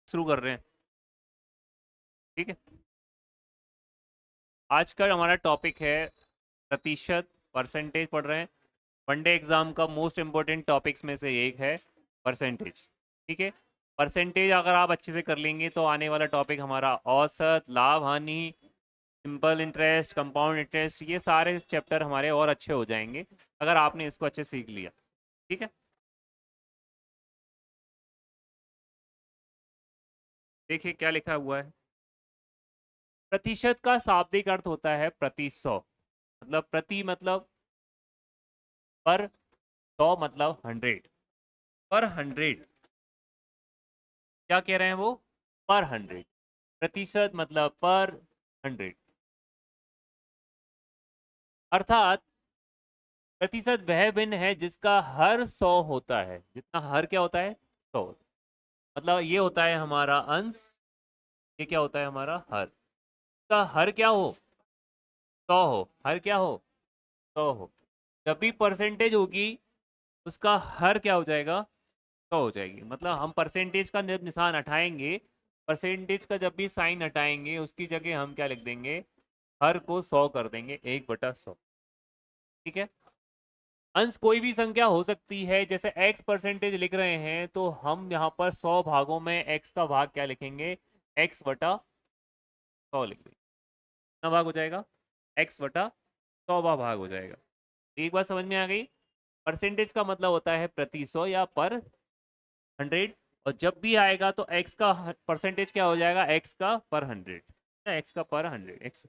शुरू कर रहे हैं। ठीक है। आज का हमारा टॉपिक है प्रतिशत, परसेंटेज पढ़ रहे हैं। वनडे एग्जाम का मोस्ट इम्पोर्टेंट टॉपिक्स में से एक है परसेंटेज। ठीक है। परसेंटेज अगर आप अच्छे से कर लेंगे तो आने वाला टॉपिक हमारा औसत, लाभ हानि, सिंपल इंटरेस्ट, कंपाउंड इंटरेस्ट, ये सारे चैप्टर हमारे और अच्छे हो जाएंगे अगर आपने इसको अच्छे से सीख लिया। ठीक है। देखिए क्या लिखा हुआ है। प्रतिशत का शाब्दिक अर्थ होता है प्रति सौ। मतलब प्रति मतलब पर, सौ मतलब हंड्रेड। पर हंड्रेड क्या कह रहे हैं वो? पर हंड्रेड। प्रतिशत मतलब पर हंड्रेड। अर्थात प्रतिशत वह भिन्न है जिसका हर सौ होता है। जितना हर क्या होता है? सौ। मतलब ये होता है हमारा अंश। ये क्या होता है? हमारा हर। का हर क्या हो? सौ हो। हर क्या हो? सौ हो। जब भी परसेंटेज होगी उसका हर क्या हो जाएगा? सौ हो जाएगी। मतलब हम परसेंटेज का जब निशान हटाएंगे, परसेंटेज का जब भी साइन हटाएंगे उसकी जगह हम क्या लिख देंगे? हर को सौ कर देंगे, 1/100। ठीक है। अंश कोई भी संख्या हो सकती है। जैसे x परसेंटेज लिख रहे हैं तो हम यहाँ पर 100 भागों में x का भाग क्या लिखेंगे? x/100 लिख देंगे। कितना भाग हो जाएगा? x/100वां भाग हो जाएगा। एक बात समझ में आ गई? परसेंटेज का मतलब होता है प्रति सौ या पर हंड्रेड। और जब भी आएगा तो x का परसेंटेज क्या हो जाएगा? x का पर हंड्रेड। x का पर हंड्रेड x।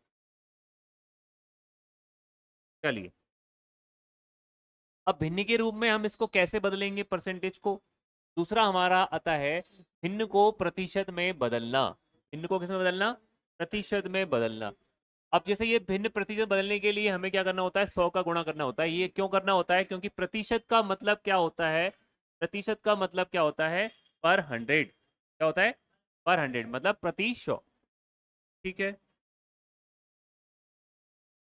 चलिए, अब भिन्न के रूप में हम इसको कैसे बदलेंगे परसेंटेज को? दूसरा हमारा आता है भिन्न को प्रतिशत में बदलना। भिन्न को किस में बदलना? प्रतिशत में बदलना। अब जैसे ये भिन्न प्रतिशत बदलने के लिए हमें क्या करना होता है? 100 का गुणा करना होता है। ये क्यों करना होता है? क्योंकि प्रतिशत का मतलब क्या होता है? प्रतिशत का मतलब क्या होता है? पर हंड्रेड। क्या होता है? पर हंड्रेड मतलब प्रति सौ। ठीक है।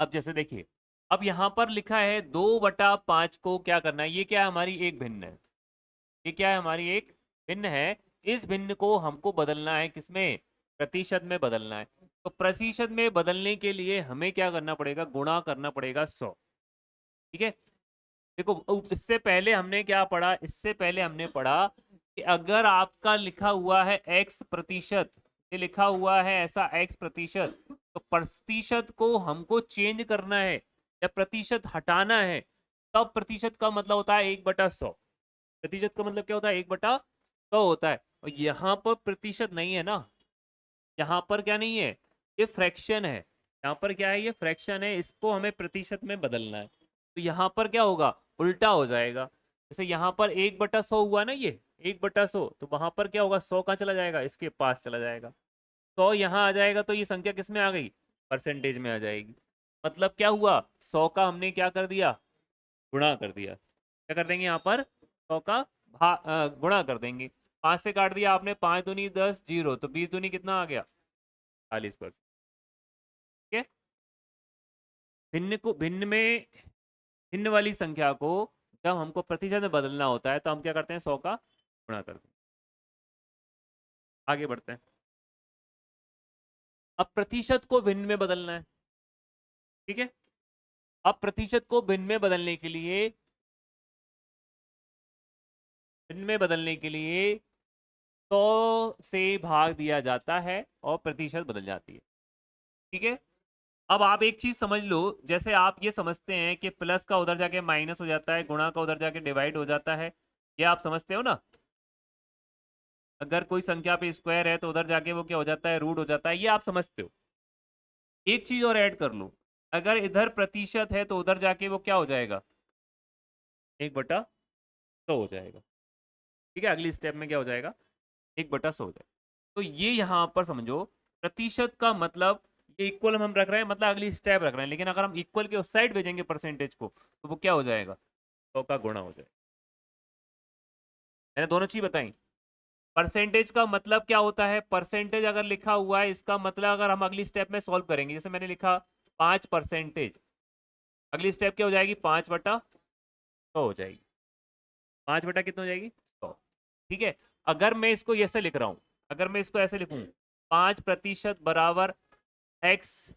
अब जैसे देखिए, अब यहां पर लिखा है 2/5 को क्या करना है? ये क्या है? हमारी एक भिन्न है। ये क्या है? हमारी एक भिन्न है। इस भिन्न को हमको बदलना है किसमें? प्रतिशत में बदलना है। तो प्रतिशत में बदलने के लिए हमें क्या करना पड़ेगा? गुणा करना पड़ेगा 100। ठीक है। देखो, इससे पहले हमने क्या पढ़ा? इससे पहले हमने पढ़ा कि अगर आपका लिखा हुआ है x प्रतिशत, ये लिखा हुआ है ऐसा x प्रतिशत, तो प्रतिशत को हमको चेंज करना है या प्रतिशत हटाना है। तब प्रतिशत का मतलब होता है 1/100। प्रतिशत का मतलब क्या होता है? 1/100 होता है। और यहाँ पर प्रतिशत नहीं है ना। यहाँ पर क्या नहीं है? ये फ्रैक्शन है। यहाँ पर क्या है? ये फ्रैक्शन है। इसको हमें प्रतिशत में बदलना है। तो यहाँ पर क्या होगा? उल्टा हो जाएगा। जैसे यहाँ पर 1/100 हुआ ना, ये 1/100, तो वहां पर क्या होगा? 100 कहाँ चला जाएगा? इसके पास चला जाएगा। 100 यहाँ आ जाएगा तो ये संख्या किस में आ गई? परसेंटेज में आ जाएगी। मतलब क्या हुआ? 100 का हमने क्या कर दिया? गुणा कर दिया। क्या कर देंगे यहाँ पर? 100 का गुणा कर देंगे। 5 से काट दिया आपने, 5 दूनी 10, जीरो, तो 20 दूनी कितना आ गया? 40%। ठीक है। भिन्न को भिन्न में, भिन्न वाली संख्या को जब हमको प्रतिशत में बदलना होता है तो हम क्या करते हैं? 100 का गुणा करते हैं। आगे बढ़ते हैं। अब प्रतिशत को भिन्न में बदलना है। ठीक है। अब प्रतिशत को भिन्न में बदलने के लिए, भिन्न में बदलने के लिए 100 से भाग दिया जाता है और प्रतिशत बदल जाती है। ठीक है। अब आप एक चीज समझ लो। जैसे आप ये समझते हैं कि प्लस का उधर जाके माइनस हो जाता है, गुणा का उधर जाके डिवाइड हो जाता है। ये आप समझते हो ना? अगर कोई संख्या पे स्क्वायर है तो उधर जाके वो क्या हो जाता है? रूट हो जाता है। ये आप समझते हो। एक चीज और ऐड कर लो। अगर इधर प्रतिशत है तो उधर जाके वो क्या हो जाएगा? 1/100 हो जाएगा। ठीक है। अगली स्टेप में क्या हो जाएगा? 1/100 हो जाएगा। तो ये यहां पर समझो, प्रतिशत का मतलब ये इक्वल हम रख रहे हैं, मतलब अगली स्टेप रख रहे हैं। लेकिन अगर हम इक्वल के उस साइड भेजेंगे परसेंटेज को तो वो क्या हो जाएगा? 100 का गुणा हो जाएगा। मैंने दोनों चीज बताई। परसेंटेज का मतलब क्या होता है? परसेंटेज अगर लिखा हुआ है इसका मतलब, अगर हम अगली स्टेप में सॉल्व करेंगे, जैसे मैंने लिखा 5%, अगली स्टेप क्या हो जाएगी? 5/100 हो जाएगी। 5 बटा कितना हो जाएगी? 100। ठीक है। अगर मैं इसको ऐसे लिख रहा हूं, अगर मैं इसको ऐसे लिखूं 5% बराबर x,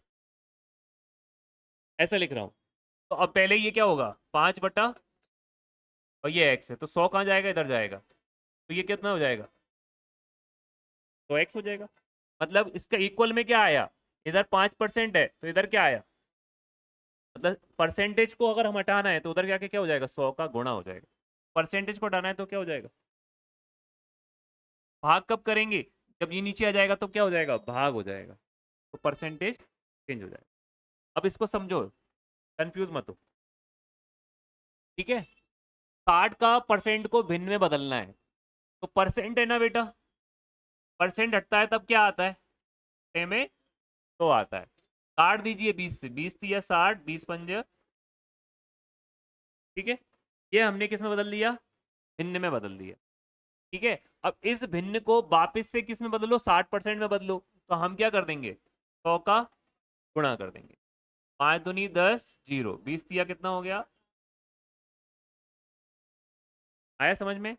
ऐसा लिख रहा हूं, तो अब पहले ये क्या होगा 5 बटा, और ये x है तो 100 कहाँ जाएगा, इधर जाएगा, तो ये कितना हो जाएगा 100x हो जाएगा। मतलब इसका इक्वल में क्या आया, इधर 5% है तो इधर क्या आया, मतलब परसेंटेज को अगर हम हटाना है तो उधर क्या क्या हो जाएगा, 100 का गुणा हो जाएगा। परसेंटेज को हटाना है तो क्या हो जाएगा, भाग कब करेंगे, जब ये नीचे आ जाएगा तो क्या हो जाएगा, भाग हो जाएगा, तो परसेंटेज चेंज हो जाएगा। अब इसको समझो, कंफ्यूज मत हो, ठीक है। 60 का परसेंट को भिन्न में बदलना है, तो परसेंट है ना बेटा, परसेंट हटता है तब क्या आता है, छः में तो आता है। काट दीजिए 20 से, 20 या 60, 20 पंजे, ठीक है। ये हमने किस में बदल दिया, भिन्न में बदल दिया, ठीक है। अब इस भिन्न को वापस से किस में बदलो, 60% में बदलो, तो हम क्या कर देंगे, 100 का गुणा कर देंगे, 5 दूनी 10, 0, 20 कितना हो गया, आया समझ में।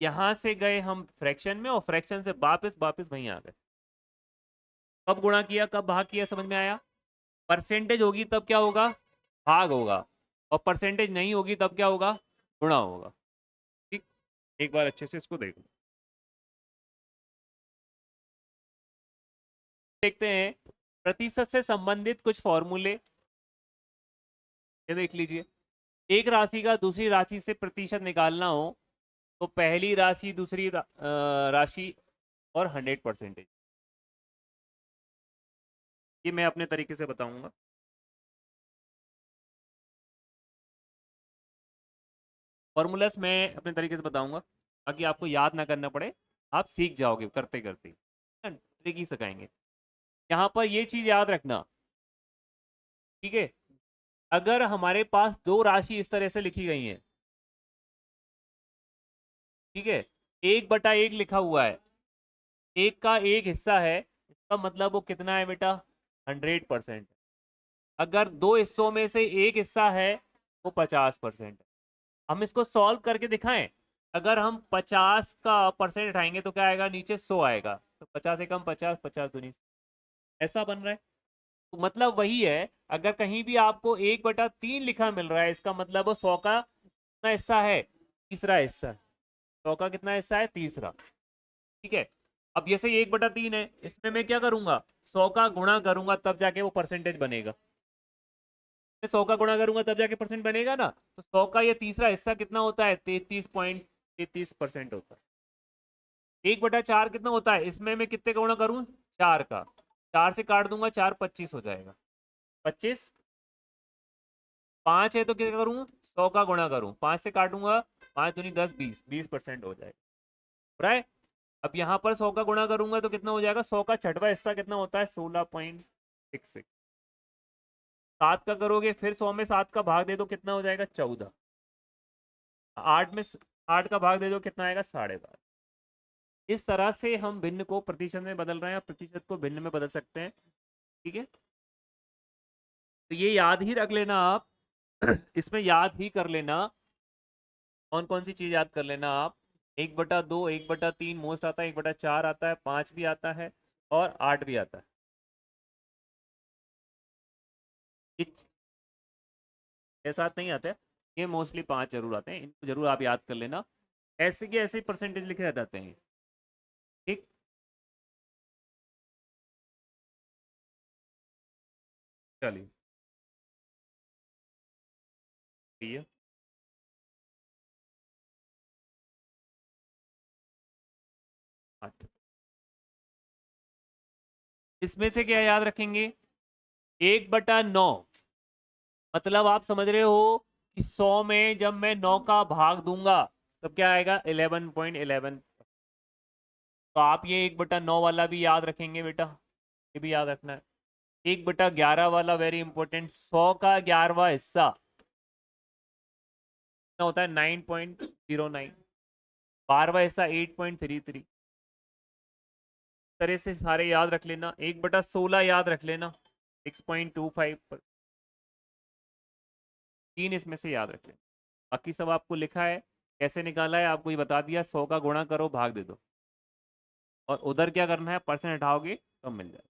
यहां से गए हम फ्रैक्शन में और फ्रैक्शन से वापस वापस वहीं आ गए। कब गुणा किया कब भाग किया, समझ में आया। परसेंटेज होगी तब क्या होगा, भाग होगा, और परसेंटेज नहीं होगी तब क्या होगा, गुणा होगा। ठीक, एक बार अच्छे से इसको देख लो। देखते हैं प्रतिशत से संबंधित कुछ फॉर्मूले, ये देख लीजिए। एक राशि का दूसरी राशि से प्रतिशत निकालना हो तो पहली राशि दूसरी राशि और 100%, ये मैं अपने तरीके से बताऊंगा। फॉर्मूलास मैं अपने तरीके से बताऊंगा ताकि आपको याद ना करना पड़े, आप सीख जाओगे करते करते, ट्रिक ही सिखाएंगे। यहाँ पर ये चीज याद रखना, ठीक है। अगर हमारे पास दो राशि इस तरह से लिखी गई हैं, ठीक है, 1/1 लिखा हुआ है, एक का एक हिस्सा है, इसका मतलब वो कितना है बेटा, 100%। अगर दो हिस्सों में से एक हिस्सा है वो 50% है। हम इसको सॉल्व करके दिखाएं, अगर हम 50 का परसेंट उठाएंगे तो क्या आएगा, नीचे 100 आएगा, तो 50 से कम 50, 50 दूनी, ऐसा बन रहा है। तो मतलब वही है, अगर कहीं भी आपको 1/3 लिखा मिल रहा है, इसका मतलब वो 100 का कितना हिस्सा है, तीसरा हिस्सा है। 100 का कितना हिस्सा है, तीसरा, ठीक है। अब जैसे 1/3 है, इसमें मैं क्या करूंगा, 100 का गुणा करूंगा तब जाके वो परसेंटेज बनेगा। 100 का गुणा करूंगा तब जाके परसेंट बनेगा ना, तो 100 का ये तीसरा हिस्सा कितना होता है, 33.33% होता है। 1/4 कितना होता है, इसमें मैं कितने का गुणा करूं, 4 का, 4 से काट दूंगा, 4 25 हो जाएगा, 25, 5 है तो क्या करूं, 100 का गुणा करूं, 5 से काटूंगा, 5 दूनी 10, 20% हो जाएगा, राइट। अब यहाँ पर 100 का गुणा करूंगा तो कितना हो जाएगा, 100 का छठवां हिस्सा कितना होता है, 16.66। 7 का करोगे फिर 100 में 7 का भाग दे दो, कितना हो जाएगा, 14। 8 में 8 का भाग दे दो, कितना आएगा, 12.5। इस तरह से हम भिन्न को प्रतिशत में बदल रहे हैं और प्रतिशत को भिन्न में बदल सकते हैं, ठीक है। तो ये याद ही रख लेना आप, इसमें याद ही कर लेना, कौन कौन सी चीज याद कर लेना आप, 1/2, 1/3 मोस्ट आता है, 1/4 आता है, 5 भी आता है और 8 भी आता है। ये 6 7 नहीं आते हैं, ये मोस्टली 5 जरूर आते हैं, इनको जरूर आप याद कर लेना, ऐसे के ऐसे परसेंटेज लिखे जाते हैं, ठीक। चलिए, ठीक है। 8, इसमें से क्या याद रखेंगे, 1/9, मतलब आप समझ रहे हो कि 100 में जब मैं 9 का भाग दूंगा तब क्या आएगा, 11.11। तो आप ये 1/9 वाला भी याद रखेंगे बेटा, ये भी याद रखना है। 1/11 वाला वेरी इंपॉर्टेंट, 100 का 11वां हिस्सा कितना होता है, 9.09। 12वां हिस्सा 8.33। तरह से सारे याद रख लेना, 1/16 याद रख लेना, 6.25 पर, 3 इसमें से याद रख लेना। बाकी सब आपको लिखा है, कैसे निकाला है आपको ये बता दिया, 100 का गुणा करो भाग दे दो। और उधर क्या करना है, परसेंट हटाओगे तो मिल जाएगा।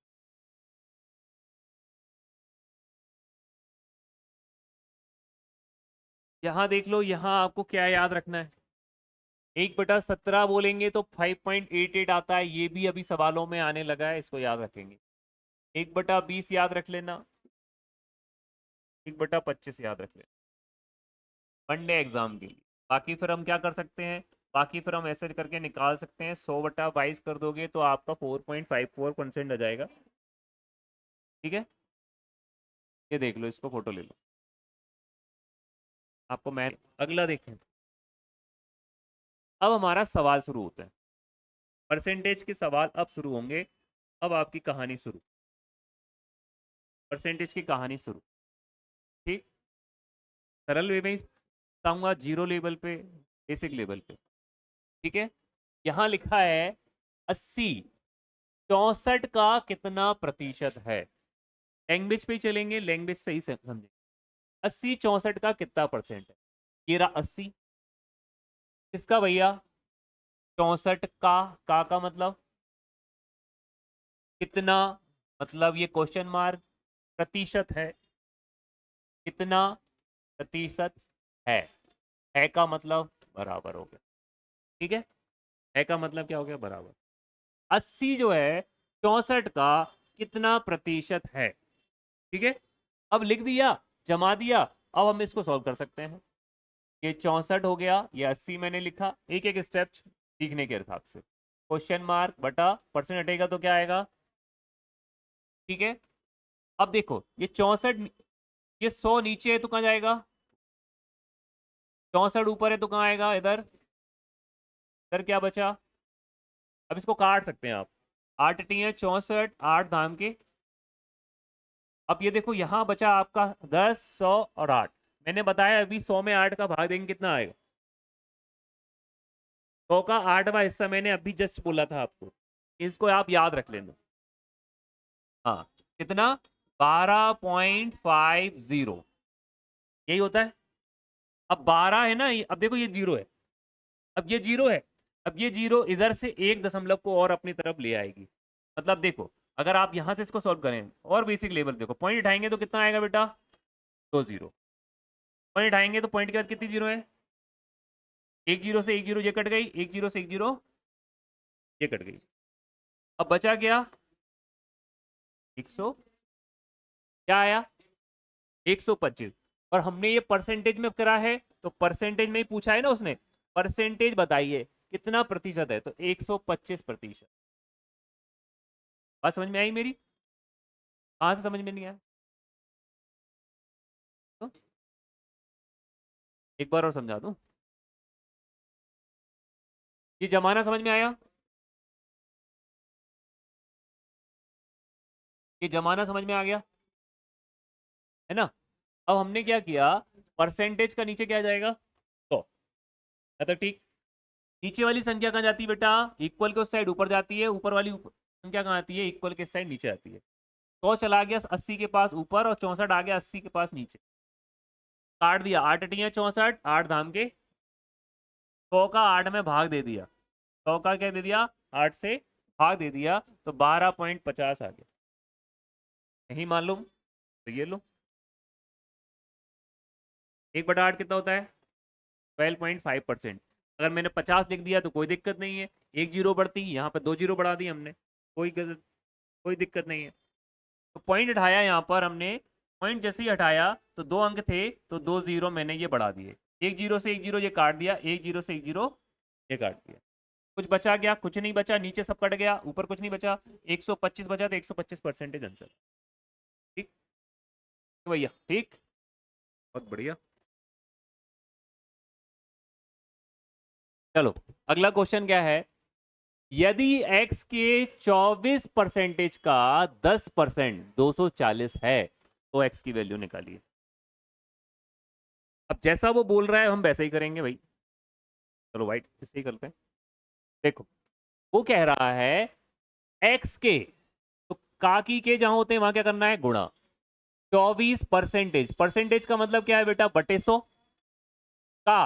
यहाँ देख लो, यहाँ आपको क्या याद रखना है, 1/17 बोलेंगे तो 5.88 आता है, ये भी अभी सवालों में आने लगा है, इसको याद रखेंगे। 1/20 याद रख लेना, 1/25 याद रख लेना वनडे एग्जाम के लिए। बाकी फिर हम क्या कर सकते हैं, बाकी फिर हम ऐसे करके निकाल सकते हैं, 100/22 कर दोगे तो आपका 4.54% आ जाएगा। ठीक है, ये देख लो, इसको फोटो ले लो, आपको मैं अगला देखें। अब हमारा सवाल शुरू होता है, परसेंटेज के सवाल अब शुरू होंगे। अब आपकी कहानी शुरू, परसेंटेज की कहानी शुरू। ठीक, सरल वे में ही बताऊंगा, जीरो लेवल पे, बेसिक लेवल पे। ठीक है, यहाँ लिखा है 80 64 का कितना प्रतिशत है। लैंग्वेज पे ही चलेंगे, लैंग्वेज सही से समझेंगे। 80 64 का कितना परसेंट है, ये रहा 80। किसका भैया, 64 का मतलब कितना, मतलब ये क्वेश्चन मार्क, प्रतिशत है, कितना प्रतिशत है का मतलब बराबर हो गया। ठीक है का मतलब क्या हो गया, बराबर। 80 जो है 64 का कितना प्रतिशत है। ठीक है, अब लिख दिया, जमा दिया। अब हम इसको सॉल्व कर सकते हैं। ये 64 हो गया, ये 80 मैंने लिखा, एक एक स्टेप सीखने के हिसाब से। क्वेश्चन मार्क बटा परसेंट हटेगा तो क्या आएगा। ठीक है, अब देखो ये 64, ये 100 नीचे है तो कहाँ जाएगा, 64 ऊपर है तो कहाँ आएगा, इधर। इधर क्या बचा, अब इसको काट सकते हैं आप, 8 टी 64, 8 धाम के। अब ये देखो यहाँ बचा आपका 10 100 और 8। मैंने बताया अभी 100 में 8 का भाग देंगे कितना आएगा, 100 का 8वां हिस्सा मैंने अभी जस्ट बोला था आपको, इसको आप याद रख लेना। हाँ, कितना, 12.50, यही होता है। अब 12 है ना, अब देखो ये जीरो है, अब ये जीरो है, अब ये जीरो इधर से एक दशमलव को और अपनी तरफ ले आएगी। मतलब देखो, अगर आप यहां से इसको सॉल्व करें और बेसिक लेवल देखो, पॉइंट उठाएंगे तो कितना आएगा बेटा, 2 जीरो। पॉइंट उठाएंगे तो पॉइंट के बाद कितनी जीरो है, एक जीरो से एक जीरो ये कट गई, एक जीरो से एक जीरो ये कट गई। अब बचा क्या, 100, क्या आया, 125। और हमने ये परसेंटेज में करा है, तो परसेंटेज में ही पूछा है ना उसने, परसेंटेज बताइए कितना प्रतिशत है, तो 125%। बात समझ में आई मेरी, कहां से समझ में नहीं आया, तो एक बार और समझा दूं, ये जमाना समझ में आया, ये जमाना समझ में आ गया, है ना। अब हमने क्या किया, परसेंटेज का नीचे क्या जाएगा, तो मतलब ठीक, नीचे वाली संख्या कहाँ जाती है बेटा, इक्वल के उस साइड ऊपर जाती है, ऊपर वाली संख्या कहाँ आती है, इक्वल के साइड नीचे आती है। तो चला गया 80 के पास ऊपर और 64 आ गया 80 के पास नीचे, काट दिया, 8 अटिया 64, 8 धाम के, 100 का 8 में भाग दे दिया, 100 का क्या दे दिया, 8 से भाग दे दिया, तो 12.50 आ गया। नहीं मालूम तो ये लो, 1/8 कितना होता है, 12.5%। अगर मैंने 50 लिख दिया तो कोई दिक्कत नहीं है, एक जीरो बढ़ती, यहाँ पे 2 जीरो बढ़ा दी हमने, कोई दिक्कत नहीं है। तो पॉइंट हटाया यहाँ पर हमने, पॉइंट जैसे ही हटाया तो 2 अंक थे, तो 2 जीरो मैंने ये बढ़ा दिए, एक जीरो से एक जीरो ये काट दिया, एक जीरो से एक जीरो ये काट दिया। कुछ बचा क्या, कुछ नहीं बचा, नीचे सब कट गया, ऊपर कुछ नहीं बचा, 125 बचा, तो 125% आंसर। ठीक है भैया, ठीक, बहुत बढ़िया। चलो अगला क्वेश्चन क्या है, यदि x के 24% का 10% 240 है, तो x की वैल्यू निकालिए। अब जैसा वो बोल रहा है हम वैसे ही करेंगे भाई, चलो वाइट इससे ही करते हैं। देखो वो कह रहा है x के, तो काकी के जहां होते हैं वहां क्या करना है, गुणा। 24%, परसेंटेज का मतलब क्या है बेटा, बटे 100, का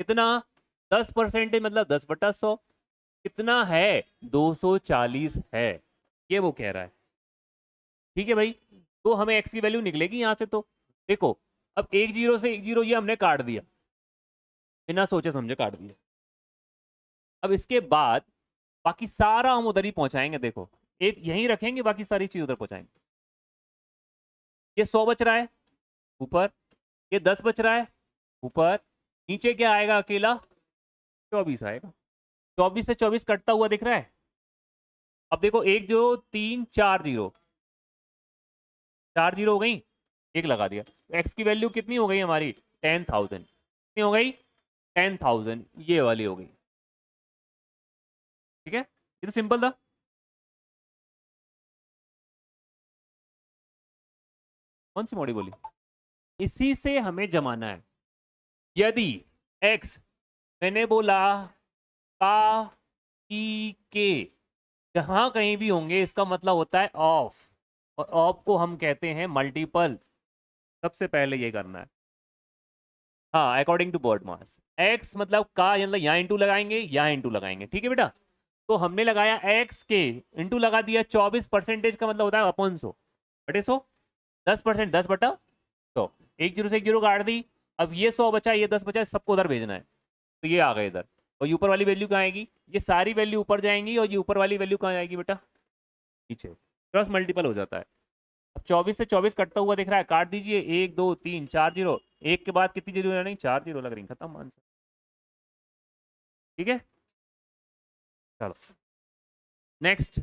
कितना, 10% मतलब 10/100। कितना है, 240 है, ये वो कह रहा है। ठीक है भाई, तो हमें x की वैल्यू निकलेगी यहां से। तो देखो, अब एक जीरो से एक जीरो ये हमने काट दिया, बिना सोचे समझे काट दिया। अब इसके बाद बाकी सारा हम उधर ही पहुंचाएंगे। देखो, एक यहीं रखेंगे, बाकी सारी चीज उधर पहुंचाएंगे। ये 100 बच रहा है ऊपर, ये 10 बच रहा है ऊपर, नीचे क्या आएगा अकेला, 24 आएगा। 24 से 24 कटता हुआ दिख रहा है। अब देखो, एक जो 3 4 जीरो, 4 जीरो हो गई, एक लगा दिया। एक्स की वैल्यू कितनी हो गई हमारी, 10,000। कितनी हो गई, 10,000, ये वाली हो गई। ठीक है, ये तो सिंपल था। कौन सी मोड़ी बोली, इसी से हमें जमाना है। यदि x, मैंने बोला का, की, के, जहां कहीं भी होंगे इसका मतलब होता है ऑफ, और ऑफ को हम कहते हैं मल्टीपल। सबसे पहले ये करना है। हाँ, according to bird mass, x मतलब का, मतलब यहाँ इंटू लगाएंगे, यहाँ इंटू लगाएंगे। ठीक है बेटा, तो हमने लगाया x के, इंटू लगा दिया 24%, का मतलब होता है अपॉन 100 बटे 100, 10%, 10 बटा 100। एक जीरो से एक जीरो काट दी। अब ये 100 बचा, ये 10 बचा, सबको उधर भेजना है, तो ये आ गए इधर। और ये ऊपर वाली वैल्यू कहाँ आएगी, ये सारी वैल्यू ऊपर जाएंगी, और ये ऊपर वाली वैल्यू कहाँ आएगी बेटा, नीचे। क्रॉस मल्टीपल हो जाता है। अब 24 से 24 कटता हुआ दिख रहा है, काट दीजिए। 1 2 3 4 जीरो, एक के बाद कितनी जीरो नहीं, 4 जीरो लग रही, खत्म आंसर। ठीक है, चलो नेक्स्ट।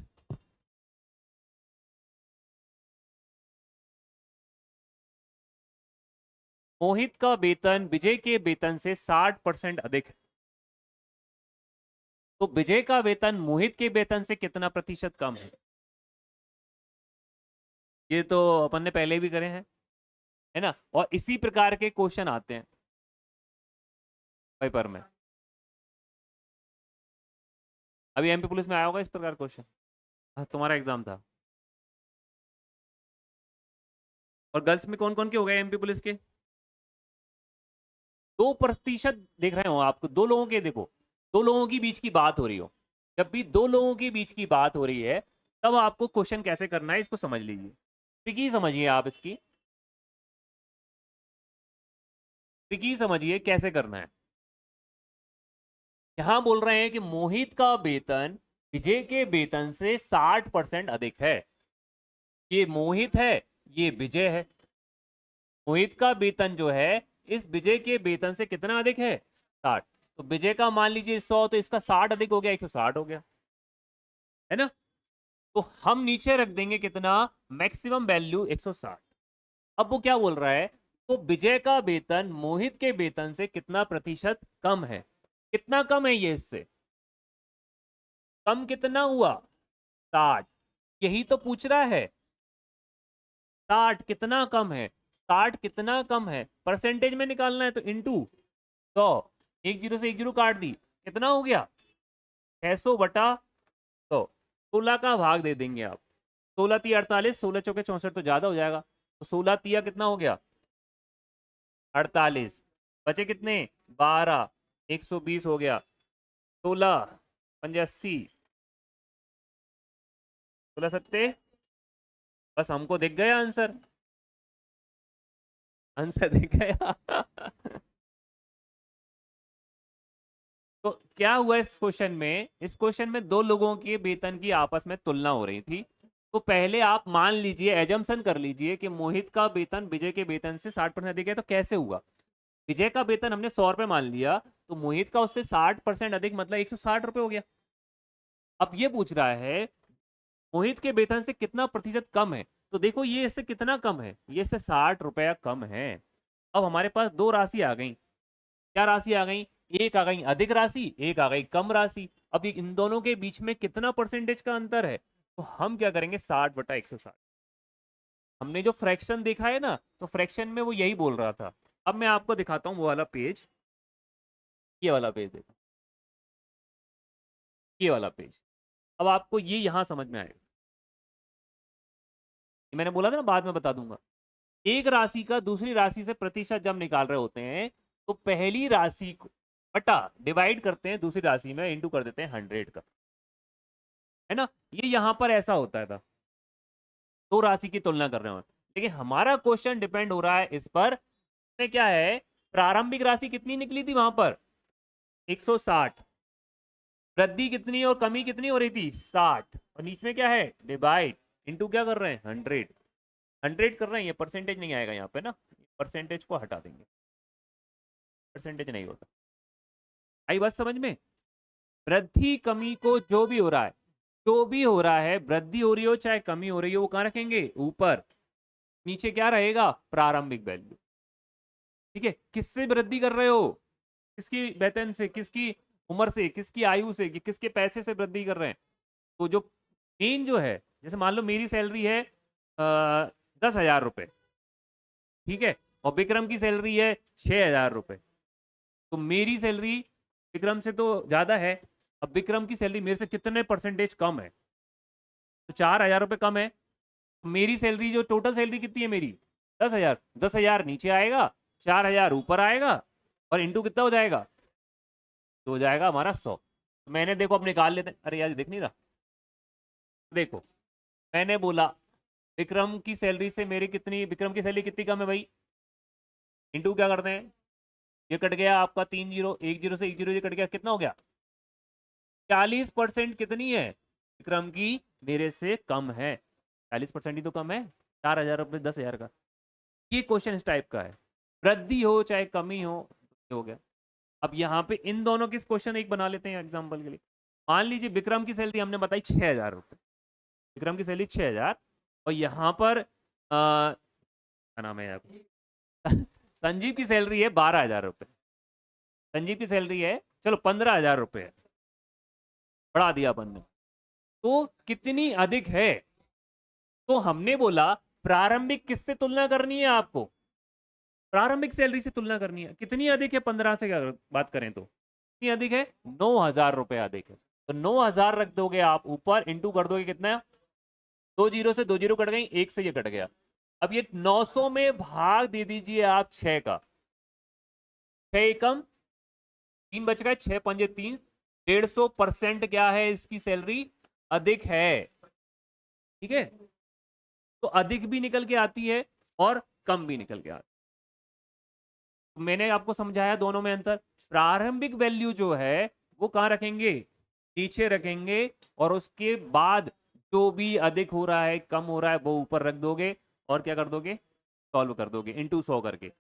मोहित का वेतन विजय के वेतन से 60% अधिक है, तो विजय का वेतन मोहित के वेतन से कितना प्रतिशत कम है। ये तो अपन ने पहले भी करे हैं, है ना, और इसी प्रकार के क्वेश्चन आते हैं पेपर में। अभी एमपी पुलिस में आया होगा इस प्रकार क्वेश्चन, तुम्हारा एग्जाम था। और गर्ल्स में कौन कौन के हो गए एमपी पुलिस के, 2% देख रहे हो आपको, दो लोगों के, देखो दो लोगों की बीच की बात हो रही हो, जब भी दो लोगों के बीच की बात हो रही है, तब आपको क्वेश्चन कैसे करना है इसको समझ लीजिए। ट्रिकी समझिए आप इसकी, ट्रिकी समझिए कैसे करना है। यहां बोल रहे हैं कि मोहित का वेतन विजय के वेतन से 60% अधिक है। ये मोहित है, ये विजय है। मोहित का वेतन जो है इस विजय के वेतन से कितना अधिक है, 60। तो विजय का मान लीजिए 100, तो इसका 60 अधिक हो गया, 160 हो गया, है ना। तो हम नीचे रख देंगे कितना, मैक्सिमम वैल्यू 160। अब वो क्या बोल रहा है, तो विजय का वेतन मोहित के वेतन से कितना प्रतिशत कम है। कितना कम है ये इससे, कम कितना हुआ, 60। यही तो पूछ रहा है, 60 कितना कम है, 60 कितना कम है, परसेंटेज में निकालना है तो इंटू 100। एक जीरो से एक जीरो काट दी, कितना हो गया, 600 बटा 100। 16 का भाग दे देंगे आप, 16 × 48, 16 चौके 64, तो ज्यादा हो जाएगा। तो 16 × कितना हो गया, 48, बचे कितने, 12, 120 हो गया। 16 पंजे 80, 16 सत्ते, बस हमको दिख गया आंसर, आंसर दिख गया। तो क्या हुआ इस क्वेश्चन में, इस क्वेश्चन में दो लोगों के वेतन की आपस में तुलना हो रही थी। तो पहले आप मान लीजिए, एजम्पशन कर लीजिए कि मोहित का वेतन विजय के वेतन से 60% अधिक है। तो कैसे हुआ, विजय का वेतन हमने 100 रुपए मान लिया, तो मोहित का उससे 60% अधिक मतलब 160 रुपए हो गया। अब ये पूछ रहा है मोहित के वेतन से कितना प्रतिशत कम है। तो देखो ये इससे कितना कम है, ये इससे 60 रुपया कम है। अब हमारे पास दो राशि आ गई, क्या राशि आ गई, एक आ गई अधिक राशि, एक आ गई कम राशि। अब इन दोनों के बीच में कितना परसेंटेज का अंतर है, तो हम क्या करेंगे, 60/160। हमने जो फ्रैक्शन देखा है ना, तो फ्रैक्शन में वो यही बोल रहा था। अब मैं आपको दिखाता हूँ वो वाला पेज, ये वाला पेज देखो, ये वाला पेज। अब आपको ये यहां समझ में आएगा, ये मैंने बोला था ना बाद में बता दूंगा। एक राशि का दूसरी राशि से प्रतिशत जब निकाल रहे होते हैं, तो पहली राशि को बटा डिवाइड करते हैं दूसरी राशि में, इंटू कर देते हैं 100 का। है ना। ये यहाँ पर ऐसा होता था, दो राशि की तुलना कर रहे हो, लेकिन हमारा क्वेश्चन डिपेंड हो रहा है इस पर क्या है, प्रारंभिक राशि कितनी निकली थी वहां पर 160, वृद्धि कितनी और कमी कितनी हो रही थी 60, और नीचे में क्या है डिवाइड इनटू क्या कर रहे हैं 100, 100 कर रहे हैं, ये परसेंटेज नहीं आएगा यहाँ पे ना, परसेंटेज को हटा देंगे, परसेंटेज नहीं होता। आई बात समझ में, वृद्धि कमी को जो भी हो रहा है, जो भी हो रहा है, वृद्धि हो रही हो चाहे कमी हो रही हो, वो कहाँ रखेंगे ऊपर, नीचे क्या रहेगा प्रारंभिक वैल्यू। ठीक है, किससे वृद्धि कर रहे हो, किसकी वेतन से, किसकी उम्र से, किसकी आयु से, किसके पैसे से वृद्धि कर रहे हैं। तो जो मेन जो है, जैसे मान लो मेरी सैलरी है 10,000 रुपये, ठीक है, और विक्रम की सैलरी है 6,000 रुपये, तो मेरी सैलरी विक्रम से तो ज्यादा है, अब विक्रम की सैलरी मेरे से कितने परसेंटेज कम है, तो 4,000 रुपये कम है। मेरी सैलरी जो टोटल सैलरी कितनी है मेरी 10,000, 10,000 नीचे आएगा, 4,000 ऊपर आएगा, और इंटू कितना हो जाएगा, तो हो जाएगा हमारा 100। तो मैंने देखो अब निकाल लेते हैं, अरे यार देख नहीं रहा, देखो मैंने बोला विक्रम की सैलरी से मेरी कितनी, विक्रम की सैलरी कितनी कम है भाई, इंटू क्या करते हैं, ये कट गया आपका 3 जीरो, 1 जीरो से 1 जीरो ये कट गया, कितना हो गया 40%, कितनी है विक्रम की मेरे से कम है, 40% ही तो कम है, 4,000 रुपये 10,000 का। ये क्वेश्चन इस टाइप का है, वृद्धि हो चाहे कमी हो गया। अब यहाँ पे इन दोनों के क्वेश्चन एक बना लेते हैं एग्जाम्पल के लिए। मान लीजिए विक्रम की सैलरी हमने बताई 6,000 रुपये, विक्रम की सैलरी 6,000, और यहाँ पर क्या नाम है यार संजीव की सैलरी है 12,000 रुपये, संजीव की सैलरी है चलो 15,000 रुपये है, बढ़ा दिया अपन ने, तो कितनी अधिक है, तो हमने बोला प्रारंभिक किससे तुलना करनी है आपको, प्रारंभिक सैलरी से तुलना करनी है, कितनी अधिक है 15 से अगर बात करें तो कितनी अधिक है 9,000 रुपये अधिक है, तो 9,000 रख दोगे आप ऊपर, इंटू कर दोगे कितना, 2 जीरो से 2 जीरो कट गई, एक से ये कट गया, अब ये 900 में भाग दे दीजिए आप 6 का, 6 एकम 3 बच गए, 6 पंजे 3, 150% क्या है इसकी सैलरी अधिक है, ठीक है, तो अधिक भी निकल के आती है और कम भी निकल के आती है। मैंने आपको समझाया दोनों में अंतर, प्रारंभिक वैल्यू जो है वो कहाँ रखेंगे, नीचे रखेंगे, और उसके बाद जो भी अधिक हो रहा है कम हो रहा है वो ऊपर रख दोगे, और क्या कर दोगे सॉल्व कर दोगे इंटू 100 करके,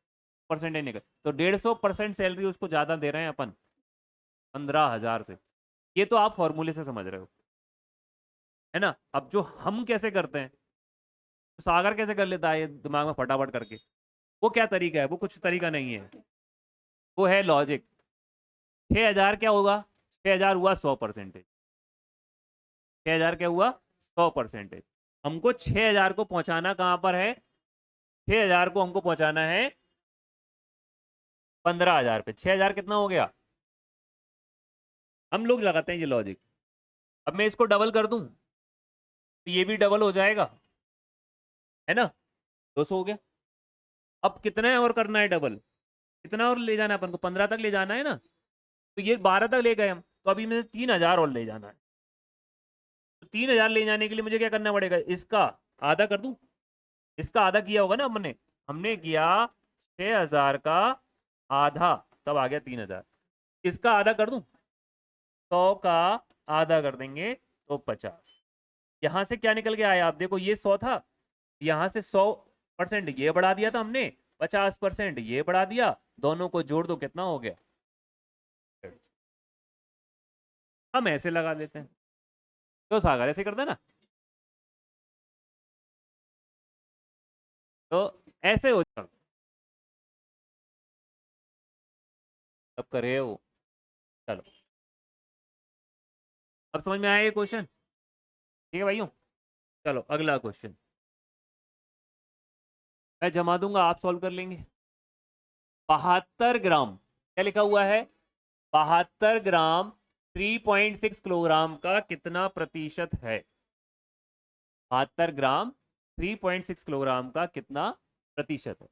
परसेंटेज निकल, तो 150% सैलरी उसको ज्यादा दे रहे हैं अपन 15,000 से, ये तो आप फॉर्मूले से समझ रहे हो, है ना। अब जो हम कैसे करते हैं, तो सागर कैसे कर लेता है ये दिमाग में फटाफट करके, वो क्या तरीका है, वो कुछ तरीका नहीं है, वो है लॉजिक। 6,000 क्या होगा, 6,000 हुआ 100%, 6,000 क्या हुआ 100%, हमको 6,000 को पहुंचाना कहां पर है, 6,000 को हमको पहुंचाना है 15,000 पे, 6,000 कितना हो गया, हम लोग लगाते हैं ये लॉजिक। अब मैं इसको डबल कर दूं तो ये भी डबल हो जाएगा, है ना, 200 हो गया। अब कितना है और करना है डबल, कितना और ले जाना है अपन को, 15 तक ले जाना है ना, तो ये 12 तक ले गए हम, तो अभी मुझे 3,000 और ले जाना है, तो 3,000 ले जाने के लिए मुझे क्या करना पड़ेगा, इसका आधा कर दूं, इसका आधा किया होगा ना हमने, हमने किया 6,000 का आधा, तब आ गया 3,000, इसका आधा कर दूं, 100 का आधा कर देंगे तो 50, यहां से क्या निकल के आया आप देखो, ये 100 था, यहां से 100% ये बढ़ा दिया था हमने, 50% ये बढ़ा दिया, दोनों को जोड़ दो कितना हो गया, हम ऐसे लगा लेते हैं, तो सागर ऐसे करता है ना, तो ऐसे हो जाता, अब करे वो, चलो अब समझ में आया ये क्वेश्चन, ठीक है भाइयों, चलो अगला क्वेश्चन मैं जमा दूंगा, आप सॉल्व कर लेंगे। 72 ग्राम, क्या लिखा हुआ है 72 ग्राम 3.6 किलोग्राम का कितना प्रतिशत है, 72 ग्राम 3.6 किलोग्राम का कितना प्रतिशत है।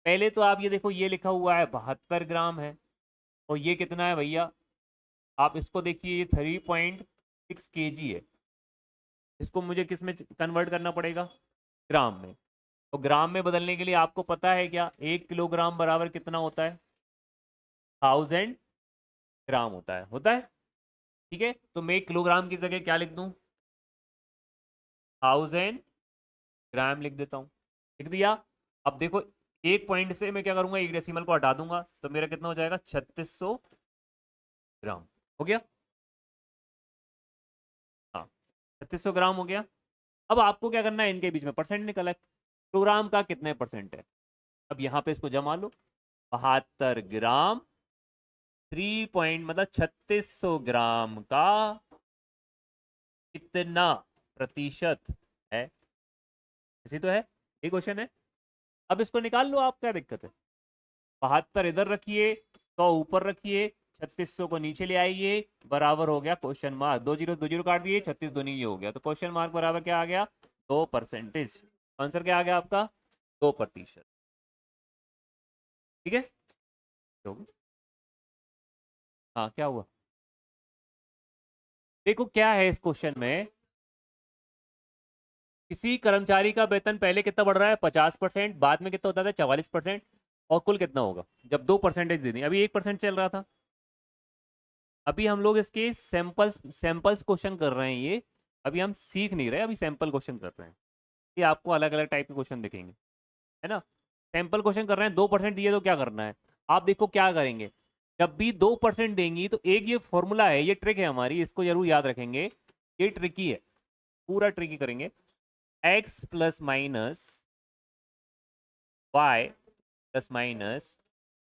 पहले तो आप ये देखो, ये लिखा हुआ है 72 ग्राम है, और ये कितना है भैया, आप इसको देखिए ये 3.6 kg है, इसको मुझे किस में कन्वर्ट करना पड़ेगा, ग्राम में। तो ग्राम में बदलने के लिए आपको पता है क्या, 1 किलोग्राम बराबर कितना होता है, 1000 ग्राम होता है। ठीक है, तो मैं किलोग्राम की जगह क्या लिख दूं, 1000 ग्राम लिख देता हूं। लिख दिया। अब देखो, एक पॉइंट से मैं क्या करूंगा, एक डेसिमल को हटा दूंगा, तो मेरा कितना हो जाएगा, 3600 ग्राम। हो गया, हाँ 3600 ग्राम हो गया। अब आपको क्या करना है, इनके बीच में परसेंट निकला है, किलोग्राम का कितने परसेंट है। अब यहाँ पे इसको जमा लो, 72 ग्राम 3 पॉइंट मतलब 3600 ग्राम का कितना प्रतिशत है, इसी तो है, ये क्वेश्चन है। अब इसको निकाल लो आप, क्या दिक्कत है। 72 इधर रखिए, 100 ऊपर रखिए, 3600 को नीचे ले आइए, बराबर हो गया क्वेश्चन मार्क, दो जीरो काट दिए, 36 दूनी ये हो गया, तो क्वेश्चन मार्क बराबर क्या आ गया, 2%। आंसर क्या आ गया आपका, 2%। ठीक है, हो गया। हाँ क्या हुआ, देखो क्या है इस क्वेश्चन में, किसी कर्मचारी का वेतन पहले कितना बढ़ रहा है, 50%, बाद में कितना होता था, 44%, और कुल कितना होगा, जब 2% दे दी, अभी 1% चल रहा था। अभी हम लोग इसके सैंपल्स क्वेश्चन कर रहे हैं, ये अभी हम सीख नहीं रहे, अभी सैंपल क्वेश्चन कर रहे हैं। ये आपको अलग अलग टाइप के क्वेश्चन दिखेंगे, है ना। सैंपल क्वेश्चन कर रहे हैं, 2% दिए तो क्या करना है, आप देखो क्या करेंगे, जब भी 2% देंगी तो एक ये फॉर्मूला है, ये ट्रिक है हमारी, इसको जरूर याद रखेंगे, ये ट्रिकी है, पूरा ट्रिकी करेंगे। x plus minus Y plus minus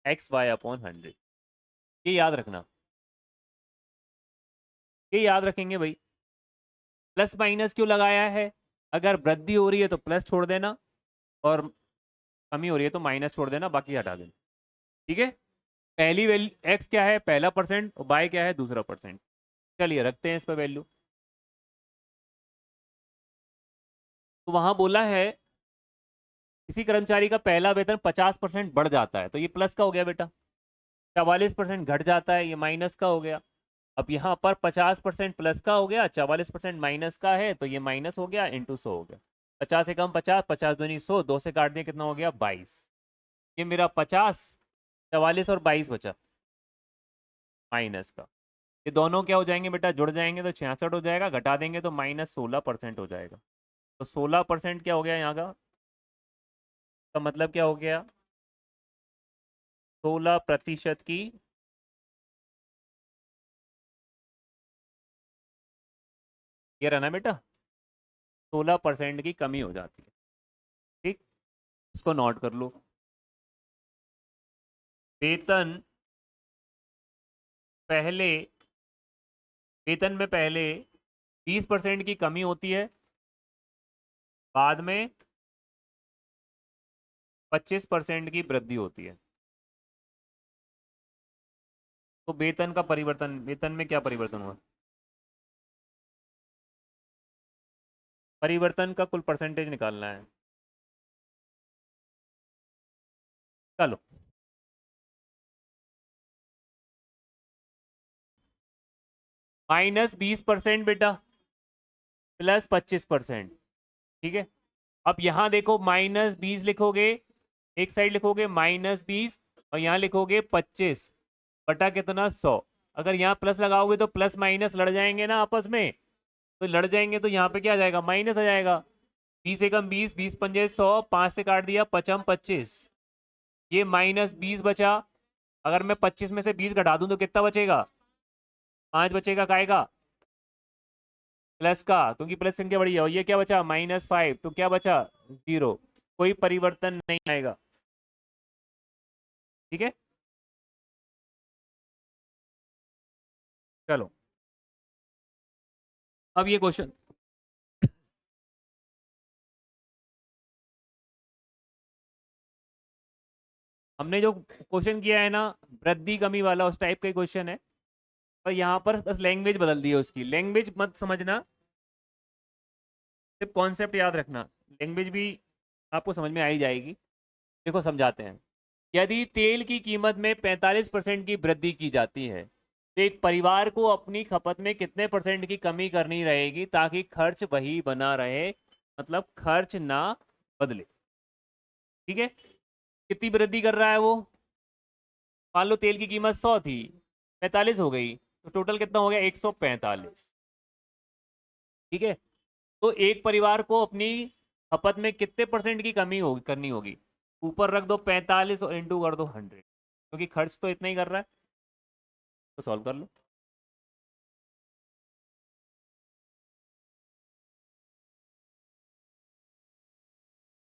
XY/100, ये याद रखना, ये याद रखेंगे भाई। प्लस माइनस क्यों लगाया है, अगर वृद्धि हो रही है तो प्लस छोड़ देना, और कमी हो रही है तो माइनस छोड़ देना, बाकी हटा देना। ठीक है, पहली वैल्यू एक्स क्या है, पहला परसेंट, और बाय क्या है, दूसरा परसेंट। चलिए रखते हैं इस पर वैल्यू। तो वहां बोला है किसी कर्मचारी का पहला वेतन 50% बढ़ जाता है, तो ये प्लस का हो गया बेटा, 44% घट जाता है, ये माइनस का हो गया। अब यहाँ पर 50% प्लस का हो गया, 44% माइनस का है, तो ये माइनस हो गया, इंटू 100 हो गया। 50 से कम 50, 50 दूनी 100, 2 से काट दिया, कितना हो गया, 22। ये मेरा 50, 44 और 22 बचा माइनस का, ये दोनों क्या हो जाएंगे बेटा, जुड़ जाएंगे तो 66 हो जाएगा, घटा देंगे तो -16% हो जाएगा। तो 16% क्या हो गया यहाँ का मतलब क्या हो गया, 16% की, ये रहा ना बेटा, 16% की कमी हो जाती है। ठीक, इसको नोट कर लो। वेतन पहले, वेतन में पहले 20% की कमी होती है, बाद में 25% की वृद्धि होती है। तो वेतन का परिवर्तन, वेतन में क्या परिवर्तन हुआ, परिवर्तन का कुल परसेंटेज निकालना है। चलो, -20% बेटा, +25%। ठीक है, अब यहाँ देखो, -20 लिखोगे, एक साइड लिखोगे -20, और यहाँ लिखोगे 25 बटा कितना, 100। अगर यहाँ प्लस लगाओगे तो प्लस माइनस लड़ जाएंगे ना आपस में, तो लड़ जाएंगे तो यहाँ पे क्या आ जाएगा, माइनस आ जाएगा। 20 एकम 20, 20 पंजे 100, 5 से काट दिया, पचम 25, ये -20 बचा। अगर मैं 25 में से 20 घटा दूं तो कितना बचेगा, 5 बचेगा, काएगा प्लस का, क्योंकि प्लस संख्या बड़ी है, और ये क्या बचा, -5, तो क्या बचा, 0, कोई परिवर्तन नहीं आएगा। ठीक है, चलो अब ये क्वेश्चन, हमने जो क्वेश्चन किया है ना, वृद्धि कमी वाला, उस टाइप का क्वेश्चन है, और यहाँ पर बस लैंग्वेज बदल दी है, उसकी लैंग्वेज मत समझना, सिर्फ कॉन्सेप्ट याद रखना, लैंग्वेज भी आपको समझ में आ ही जाएगी। देखो समझाते हैं, यदि तेल की कीमत में 45% की वृद्धि की जाती है, तो एक परिवार को अपनी खपत में कितने % की कमी करनी रहेगी ताकि खर्च वही बना रहे, मतलब खर्च ना बदले। ठीक है, कितनी वृद्धि कर रहा है वो? मान लो तेल की कीमत 100 थी, 45 हो गई, तो टोटल कितना हो गया? 145। ठीक है, तो एक परिवार को अपनी खपत में कितने % की कमी होगी करनी होगी? ऊपर रख दो 45 और इंटू कर दो 100, क्योंकि खर्च तो इतना ही कर रहा है। तो सॉल्व कर लो।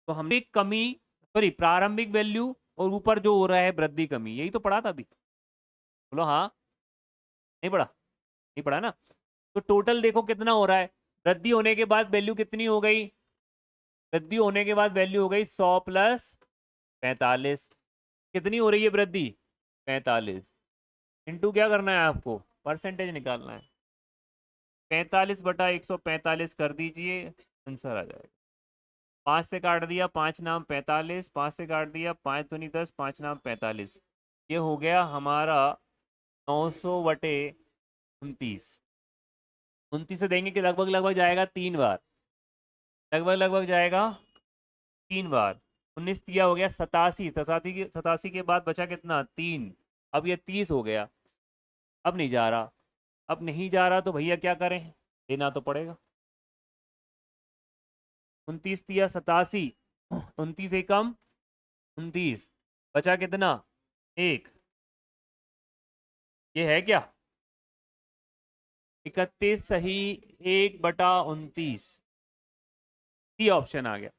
तो हमने कमी, सॉरी प्रारंभिक वैल्यू, और ऊपर जो हो रहा है वृद्धि कमी, यही तो पढ़ा था अभी। बोलो हाँ, नहीं पढ़ा? नहीं पढ़ा ना? तो टोटल देखो कितना हो रहा है। वृद्धि होने के बाद वैल्यू कितनी हो गई? वृद्धि होने के बाद वैल्यू हो गई 100 प्लस 45। कितनी हो रही है वृद्धि? 45। इंटू क्या करना है आपको? परसेंटेज निकालना है। 45/145 कर दीजिए, आंसर आ जाएगा। 5 से काट दिया, 5 नाम 45, 5 से काट दिया, 5 दूनी 10, 5 नाम 45। ये हो गया हमारा 900/29। 29 से देंगे कि लगभग लगभग जाएगा 3 बार, लगभग लगभग जाएगा 3 बार। 19 दिया हो गया 87, 87 के बाद बचा कितना? 3। अब ये 30 हो गया। अब नहीं जा रहा, अब नहीं जा रहा तो भैया क्या करें? देना तो पड़ेगा। 29 दिया 87, 29 एकम 29, बचा कितना? 1। ये है क्या? 31 सही, 1/29, सी ऑप्शन आ गया।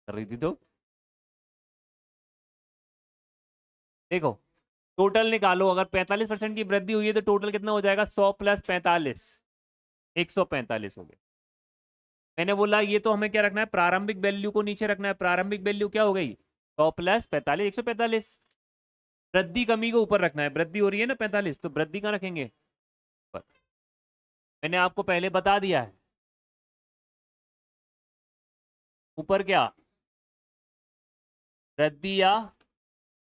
कर रही थी तो देखो, टोटल निकालो। अगर 45% की वृद्धि हुई है तो टोटल कितना हो जाएगा? 100 प्लस 45, 145 हो गया। मैंने बोला ये तो हमें क्या रखना है? प्रारंभिक वैल्यू को नीचे रखना है। प्रारंभिक वैल्यू क्या हो गई? 100 प्लस 45, 145। वृद्धि कमी को ऊपर रखना है। वृद्धि हो रही है ना 45, तो वृद्धि कहाँ रखेंगे? ऊपर। मैंने आपको पहले बता दिया है। ऊपर क्या? वृद्धि या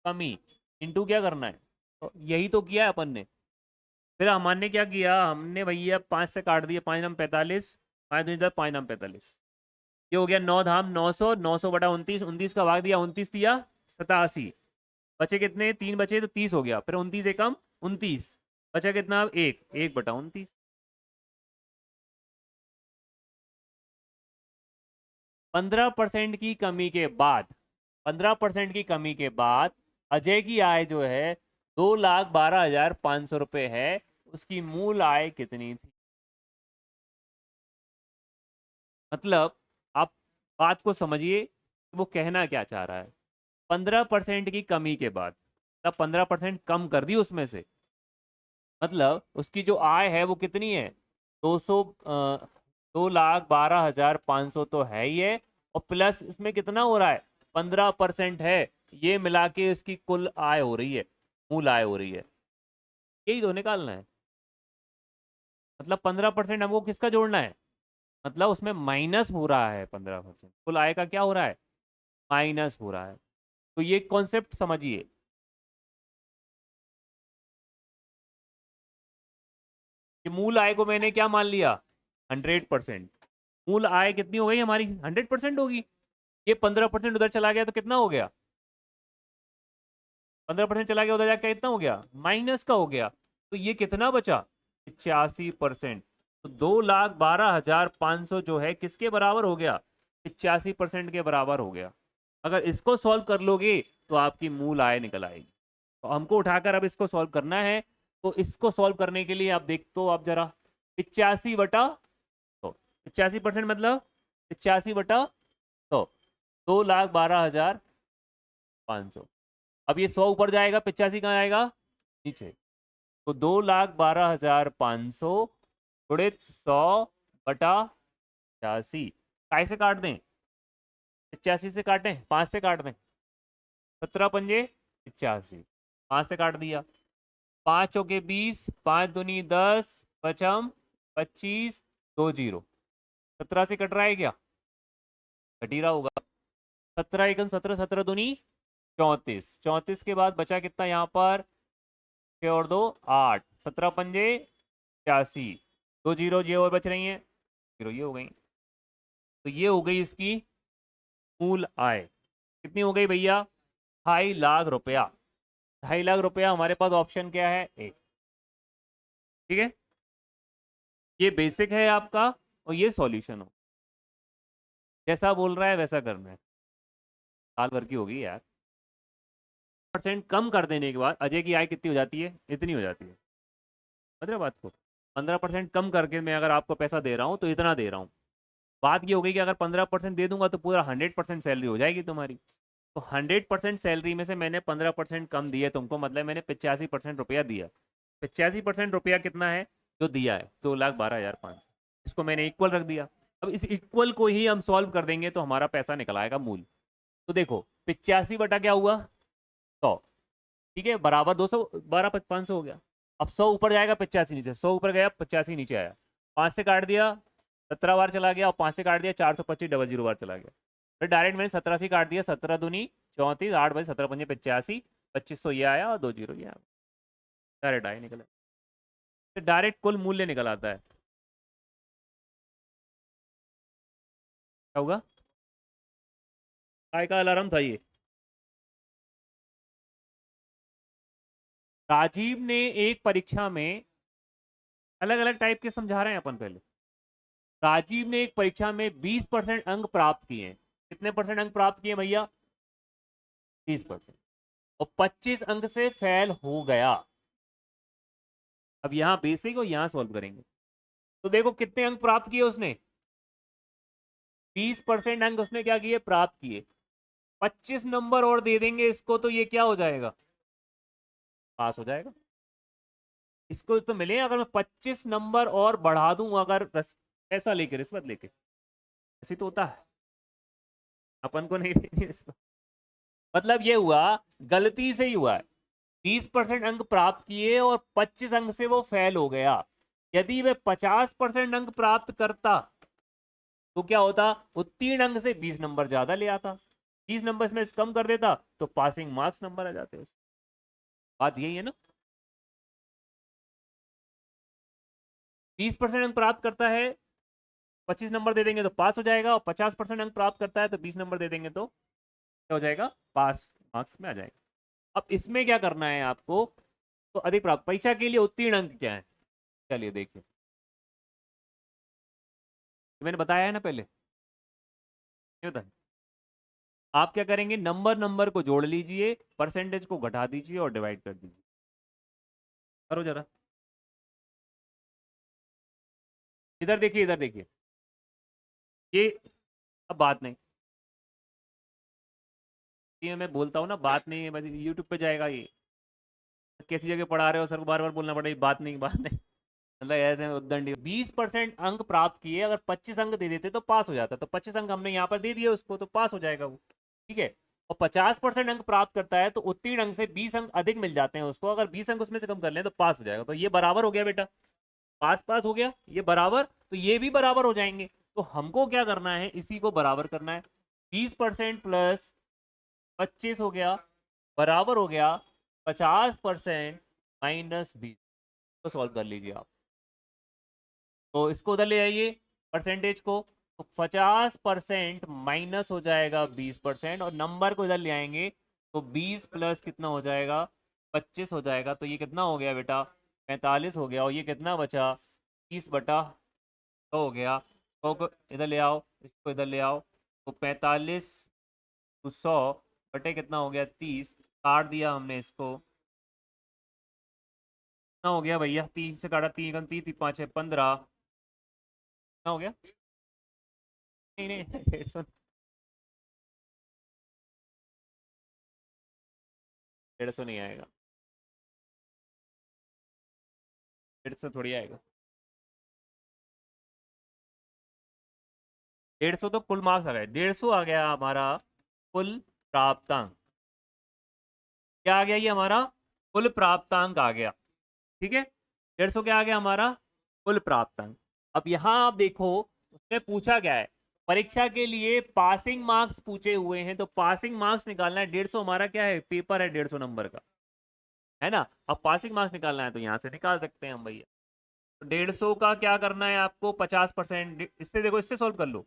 कमी, इंटू क्या करना है? तो यही तो किया है अपन ने। फिर हमने क्या किया? हमने भैया 5 से काट दिया, 5 नाम 45, 5 दूनी 10, 5 नाम 45। ये हो गया 9 धाम 900, 900/29, 29 का भाग दिया, 29 दिया 87। बचे कितने? 3 बचे तो 30 हो गया। फिर 29 एकम 29, बचा कितना? 1, 1/29। 15% की कमी के बाद, 15% की कमी के बाद अजय की आय जो है 2,12,500 रुपये है। उसकी मूल आय कितनी थी? मतलब आप बात को समझिए, वो कहना क्या चाह रहा है। 15% की कमी के बाद, तब 15% कम कर दी उसमें से, मतलब उसकी जो आय है वो कितनी है? 2,12,500 तो है ही है, और प्लस इसमें कितना हो रहा है? 15% है। ये मिला के इसकी कुल आय हो रही है, मूल आय हो रही है। यही तो निकालना है। मतलब 15% हमको किसका जोड़ना है? मतलब उसमें माइनस हो रहा है 15%, कुल आय का क्या हो रहा है? माइनस हो रहा है। तो ये कॉन्सेप्ट समझिए कि मूल आय को मैंने क्या मान लिया? 100%। मूल आय कितनी हो गई हमारी? 100% होगी। ये 15% उधर चला गया तो कितना हो गया? 15% चला गया उधर जाकर कितना हो गया? माइनस का हो गया। तो ये कितना बचा? 85%। तो 2,12,500 जो है किसके बराबर हो गया? 85% के बराबर हो गया। अगर इसको सॉल्व कर लोगे तो आपकी मूल आय निकल आएगी। तो हमको उठाकर अब इसको सॉल्व करना है। तो इसको सॉल्व करने के लिए आप देख तो आप जरा, 85/100, 85% मतलब 85/100, 2,12,500। अब ये 100 ऊपर जाएगा, 85 कहाँ आएगा? नीचे। तो 2,12,500 गुणित 100/85। काय से काट दें? 85 से काटें, 5 से काट दें। 17×5 = 85, 5 से काट दिया। 5 चौके 20, 5 दूनी 10, पचम 25, 2 0। 17 से कट रहा है क्या? कट ही रहा होगा। 17 एकम 17, 17 दूनी 34, 34 के बाद बचा कितना यहाँ पर, 6 और 2 8, 17 पंजे 86, 2 जीरो ये और बच रही हैं, जीरो ये हो गई। तो ये हो गई इसकी मूल आय। कितनी हो गई भैया, 2.5 लाख रुपया। 2.5 लाख रुपया हमारे पास ऑप्शन क्या है, ए। ठीक है, ये बेसिक है आपका और ये सॉल्यूशन हो, जैसा बोल रहा है वैसा करना है। साल भर की होगी यार। परसेंट कम कर देने के बाद अजय की आय कितनी हो जाती है, इतनी हो जाती है। समझ रहे हो बात को, 15% कम करके मैं अगर आपको पैसा दे रहा हूँ तो इतना दे रहा हूँ। बात ये हो गई कि अगर 15% दे दूंगा तो पूरा 100% सैलरी हो जाएगी तुम्हारी। तो 100% सैलरी में से मैंने 15% कम दिए तुमको, मतलब मैंने 85% रुपया दिया। 85% रुपया कितना है जो दिया है, 2,12,500। इसको मैंने इक्वल रख दिया। अब इस इक्वल को ही हम सॉल्व कर देंगे तो हमारा पैसा निकल आएगा मूल। तो देखो 85 बटा क्या हुआ, 100। ठीक है, बराबर 212, 500 हो गया। अब 100 ऊपर जाएगा 85 नीचे, 100 ऊपर गया 85 नीचे आया। 5 से काट दिया 17 बार चला गया, और 5 से काट दिया 425 00 बार चला गया। फिर डायरेक्ट मैंने 17 से काट दिया, 17 दूनी 34, 8 बजे 17 पंजे 85, 2500 ये आया और 2 जीरो ये आया। डायरेक्ट आए निकले, तो डायरेक्ट कुल मूल्य निकल आता है। क्या होगा, काय का अलार्म था ये। राजीव ने एक परीक्षा में, अलग अलग टाइप के समझा रहे हैं अपन पहले। राजीव ने एक परीक्षा में 20% अंक प्राप्त किए हैं। कितने परसेंट अंक प्राप्त किए भैया, 20%। और 25 अंक से फेल हो गया। अब यहां बेसिक और यहां सॉल्व करेंगे। तो देखो कितने अंक प्राप्त किए उसने, 20% अंक उसने क्या किए, प्राप्त किए। 25 नंबर और दे देंगे इसको तो ये क्या हो जाएगा, पास हो जाएगा। इसको तो मिले, अगर मैं 25 नंबर और बढ़ा दूं, अगर पैसा लेके, रिश्वत लेके, ऐसी तो होता है, अपन को नहीं देनी इसको। मतलब ये हुआ, गलती से ही हुआ है। 20% अंक प्राप्त किए और 25 अंक से वो फेल हो गया। यदि वे 50% अंक प्राप्त करता तो क्या होता, उत्तीर्ण अंक से 20 नंबर ज्यादा ले आता, 20 नंबर इसमें से कम कर देता तो पासिंग मार्क्स नंबर आ जाते। बात यही है ना, 20% अंक प्राप्त करता है, 25 नंबर दे देंगे तो पास हो जाएगा, और 50% अंक प्राप्त करता है तो 20 नंबर दे देंगे तो क्या हो जाएगा, पास मार्क्स में आ जाएगा। अब इसमें क्या करना है आपको, तो अधिक प्राप्त परीक्षा के लिए उत्तीर्ण अंक क्या है, चलिए देखिए। मैंने बताया है ना पहले, नहीं बताया। आप क्या करेंगे, नंबर नंबर को जोड़ लीजिए, परसेंटेज को घटा दीजिए और डिवाइड कर दीजिए। करो जरा, इधर देखिए, इधर देखिए। ये अब बात नहीं, ये मैं बोलता हूँ ना, बात नहीं है, यूट्यूब पे जाएगा ये। कैसी जगह पढ़ा रहे हो, सर को बार बार बोलना पड़ेगा, बात नहीं, बात नहीं। मतलब ऐसे उद्दंडी। 20% अंक प्राप्त किए, अगर 25 अंक दे देते तो पास हो जाता, तो 25 अंक हमने यहाँ पर दे दिए उसको, तो पास हो जाएगा वो। ठीक है, और 50% अंक प्राप्त करता है तो उत्तीर्ण अंक से 20 अंक अधिक मिल जाते हैं उसको, अगर 20 अंक उसमें से कम कर लें तो पास हो जाएगा। तो ये बराबर हो गया बेटा, पास पास हो गया, ये बराबर, तो ये भी बराबर हो जाएंगे। तो हमको क्या करना है, इसी को बराबर करना है। 20% प्लस 25 हो गया, बराबर हो गया 50% माइनस 20। तो सॉल्व कर लीजिए आप। तो इसको उधर ले आइए, परसेंटेज को। तो 50% माइनस हो जाएगा 20%, और नंबर को इधर ले आएंगे तो 20 प्लस कितना हो जाएगा, 25 हो जाएगा। तो ये कितना हो गया बेटा, 45 हो गया। और ये कितना बचा, 30/100 हो गया। तो इधर ले आओ, इसको इधर ले आओ। तो 45 तो 100 बटे कितना हो गया, 30, काट दिया हमने इसको। कितना हो गया भैया, 3 से काटा, 3 30, 5 15, कितना हो गया, नहीं नहीं 150, 150 नहीं आएगा, 150 थोड़ी आएगा। 150 तो कुल मार्क्स आ गए, 150 आ गया हमारा कुल प्राप्तांक। क्या आ गया, ये हमारा कुल प्राप्तांक आ गया। ठीक है, 150 क्या आ गया हमारा कुल प्राप्तांक। अब यहां आप देखो, उसने पूछा क्या है, परीक्षा के लिए पासिंग मार्क्स पूछे हुए हैं, तो पासिंग मार्क्स निकालना है। 150 हमारा क्या है, पेपर है 150 नंबर का, है ना। अब पासिंग मार्क्स निकालना है तो यहाँ से निकाल सकते हैं हम भैया। तो 150 का क्या करना है आपको, 50%। इससे देखो, इससे सॉल्व कर लो।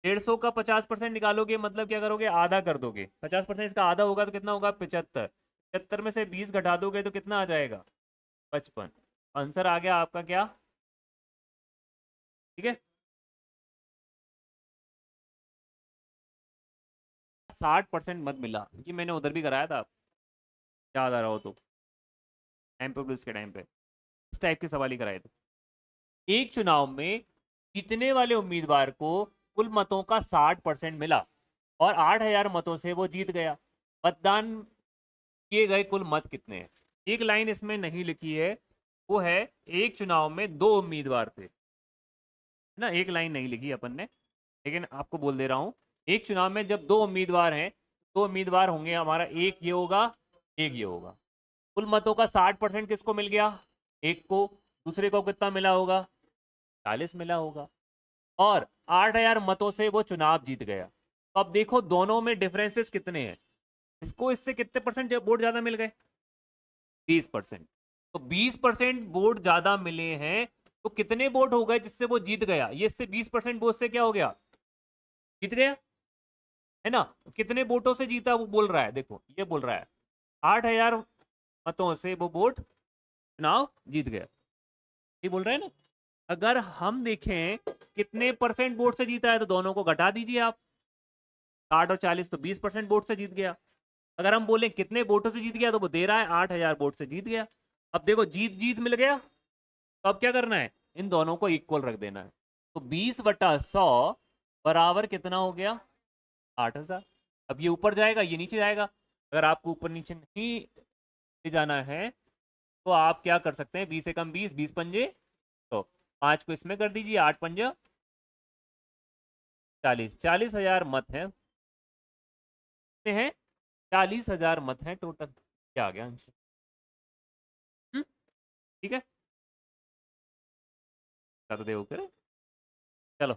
150 का 50% निकालोगे मतलब क्या करोगे, आधा कर दोगे। 50% इसका आधा होगा तो कितना होगा, 75। 75 में से 20 घटा दोगे तो कितना आ जाएगा, 55। आंसर आ गया आपका क्या, ठीक है। 60% मत मिला, कि मैंने उधर भी कराया था, याद आ रहा हो तो, एमपीएस के टाइम पे इस टाइप के सवाल ही कराए थे। एक चुनाव में जीतने वाले उम्मीदवार को कुल मतों का 60% मिला और 8,000 मतों से वो जीत गया। मतदान किए गए कुल मत कितने हैं। एक लाइन इसमें नहीं लिखी है, वो है एक चुनाव में 2 उम्मीदवार थे, ना। एक लाइन नहीं लिखी अपन ने, लेकिन आपको बोल दे रहा हूं। एक चुनाव में जब 2 उम्मीदवार हैं, 2 उम्मीदवार होंगे हमारा, एक ये होगा, एक ये होगा। कुल मतों का 60% किसको मिल गया, एक को। दूसरे को कितना मिला होगा, 40 मिला होगा। और 8,000 मतों से वो चुनाव जीत गया। तो अब देखो दोनों में डिफरेंसेस कितने हैं। इसको इससे कितने परसेंट वोट ज्यादा मिल गए, 20%। तो 20% वोट ज्यादा मिले हैं, तो कितने वोट हो गए जिससे वो जीत गया, ये इससे 20% वोट से क्या हो गया, जीत गया, है ना। कितने वोटों से जीता वो बोल रहा है, देखो ये बोल रहा है 8,000 मतों से वो वोट चुनाव जीत गया, ये बोल रहे हैं ना। अगर हम देखें कितने परसेंट वोट से जीता है, तो दोनों को घटा दीजिए आप, 60 और 40, तो 20% वोट से जीत गया। अगर हम बोले कितने वोटों से जीत गया, तो वो दे रहा है 8,000 वोट से जीत गया। अब देखो जीत जीत मिल गया, तो अब क्या करना है, इन दोनों को इक्वल रख देना है। तो 20/100 बराबर कितना हो गया, 8,000। अब ये ऊपर जाएगा, ये नीचे जाएगा। अगर आपको ऊपर नीचे नहीं ले जाना है, तो आप क्या कर सकते हैं, 20 से कम 20, 20 पंजे, तो 5 को इसमें कर दीजिए, 8 पंजा 40। 40,000 मत हैं, कितने हैं, 40,000 मत हैं टोटल। क्या आ गया आंसर, ठीक है। कर दे ओके, चलो।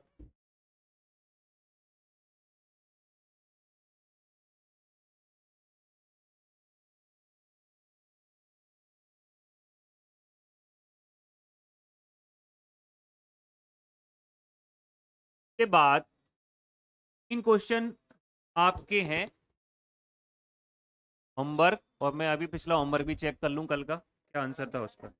के बाद 3 क्वेश्चन आपके हैं होमवर्क, और मैं अभी पिछला होमवर्क भी चेक कर लूं कल का क्या आंसर था उसका।